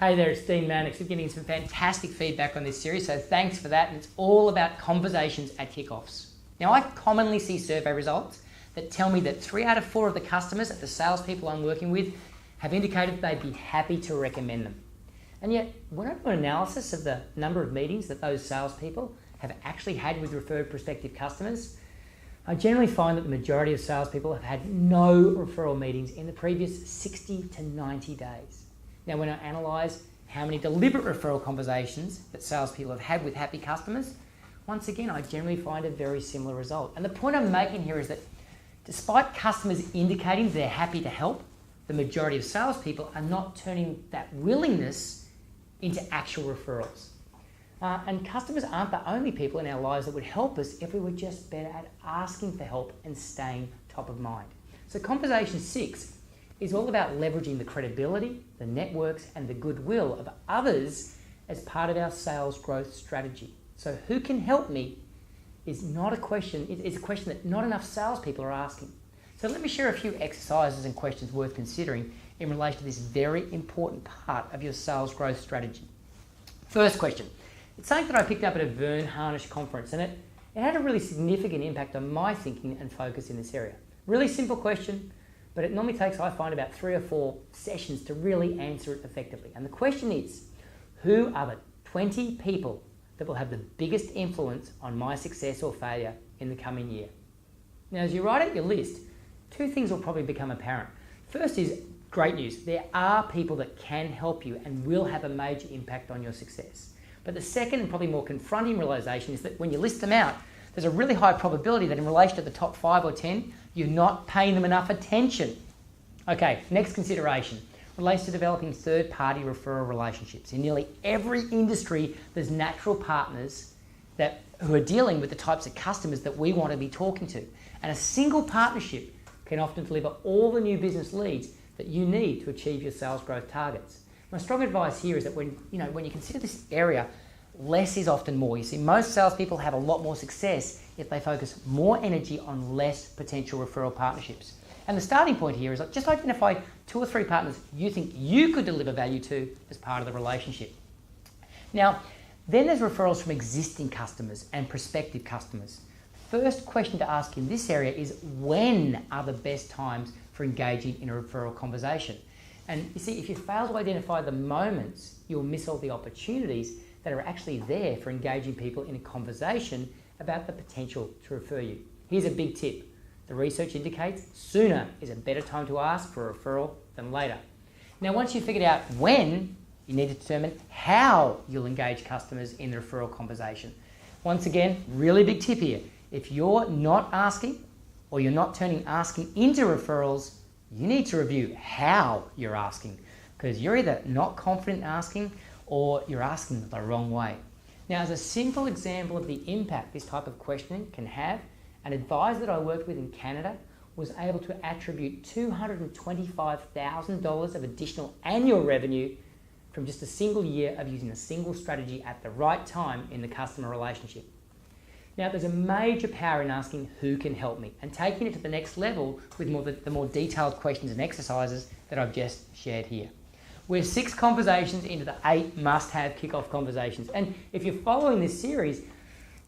Hey there, it's Dean Mannix. We're getting some fantastic feedback on this series, so thanks for that. And it's all about conversations at kickoffs. Now, I commonly see survey results that tell me that 3 out of 4 of the customers at the salespeople I'm working with have indicated they'd be happy to recommend them. And yet, when I do an analysis of the number of meetings that those salespeople have actually had with referred prospective customers, I generally find that the majority of salespeople have had no referral meetings in the previous 60 to 90 days. Now, when I analyse how many deliberate referral conversations that salespeople have had with happy customers, once again, I generally find a very similar result. And the point I'm making here is that despite customers indicating they're happy to help, the majority of salespeople are not turning that willingness into actual referrals. And customers aren't the only people in our lives that would help us if we were just better at asking for help and staying top of mind. So conversation 6 is all about leveraging the credibility, the networks, and the goodwill of others as part of our sales growth strategy. So who can help me is not a question, it's a question that not enough salespeople are asking. So let me share a few exercises and questions worth considering in relation to this very important part of your sales growth strategy. First question. It's something that I picked up at a Vern Harnish conference, and it had a really significant impact on my thinking and focus in this area. Really simple question, but it normally takes, I find, about 3 or 4 sessions to really answer it effectively. And the question is, who are the 20 people that will have the biggest influence on my success or failure in the coming year? Now, as you write out your list, 2 things will probably become apparent. First is great news. There are people that can help you and will have a major impact on your success. But the second and probably more confronting realization is that when you list them out, there's a really high probability that in relation to the top 5 or 10, you're not paying them enough attention. Okay, next consideration relates to developing third-party referral relationships. In nearly every industry, there's natural partners who are dealing with the types of customers that we want to be talking to. And a single partnership can often deliver all the new business leads that you need to achieve your sales growth targets. My strong advice here is that when you consider this area, less is often more. You see, most salespeople have a lot more success if they focus more energy on less potential referral partnerships. And the starting point here is just identify 2 or 3 partners you think you could deliver value to as part of the relationship. Now, then there's referrals from existing customers and prospective customers. First question to ask in this area is, when are the best times for engaging in a referral conversation? And you see, if you fail to identify the moments, you'll miss all the opportunities that are actually there for engaging people in a conversation about the potential to refer you. Here's a big tip. The research indicates sooner is a better time to ask for a referral than later. Now, once you've figured out when, you need to determine how you'll engage customers in the referral conversation. Once again, really big tip here. If you're not asking or you're not turning asking into referrals, you need to review how you're asking, because you're either not confident in asking or you're asking the wrong way. Now, as a simple example of the impact this type of questioning can have, an advisor that I worked with in Canada was able to attribute $225,000 of additional annual revenue from just a single year of using a single strategy at the right time in the customer relationship. Now, there's a major power in asking who can help me and taking it to the next level with the more detailed questions and exercises that I've just shared here. We're 6 conversations into the 8 must-have kickoff conversations. And if you're following this series,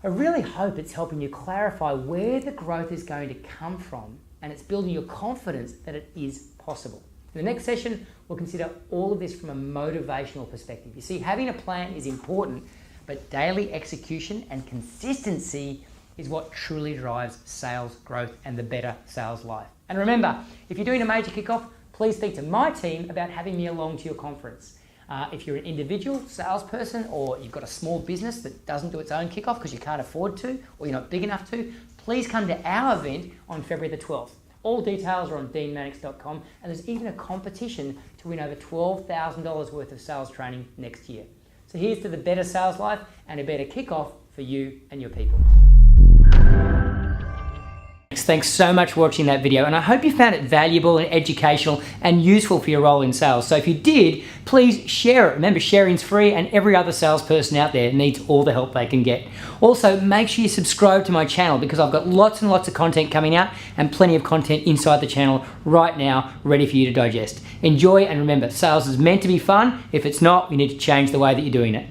I really hope it's helping you clarify where the growth is going to come from, and it's building your confidence that it is possible. In the next session, we'll consider all of this from a motivational perspective. You see, having a plan is important, but daily execution and consistency is what truly drives sales growth and the better sales life. And remember, if you're doing a major kickoff, please speak to my team about having me along to your conference. If you're an individual salesperson or you've got a small business that doesn't do its own kickoff because you can't afford to or you're not big enough to, please come to our event on February the 12th. All details are on deanmannix.com, and there's even a competition to win over $12,000 worth of sales training next year. So here's to the better sales life and a better kickoff for you and your people. Thanks so much for watching that video, and I hope you found it valuable and educational and useful for your role in sales. So if you did, please share it. Remember, sharing's free, and every other salesperson out there needs all the help they can get. Also, make sure you subscribe to my channel because I've got lots and lots of content coming out and plenty of content inside the channel right now ready for you to digest. Enjoy, and remember, sales is meant to be fun. If it's not, you need to change the way that you're doing it.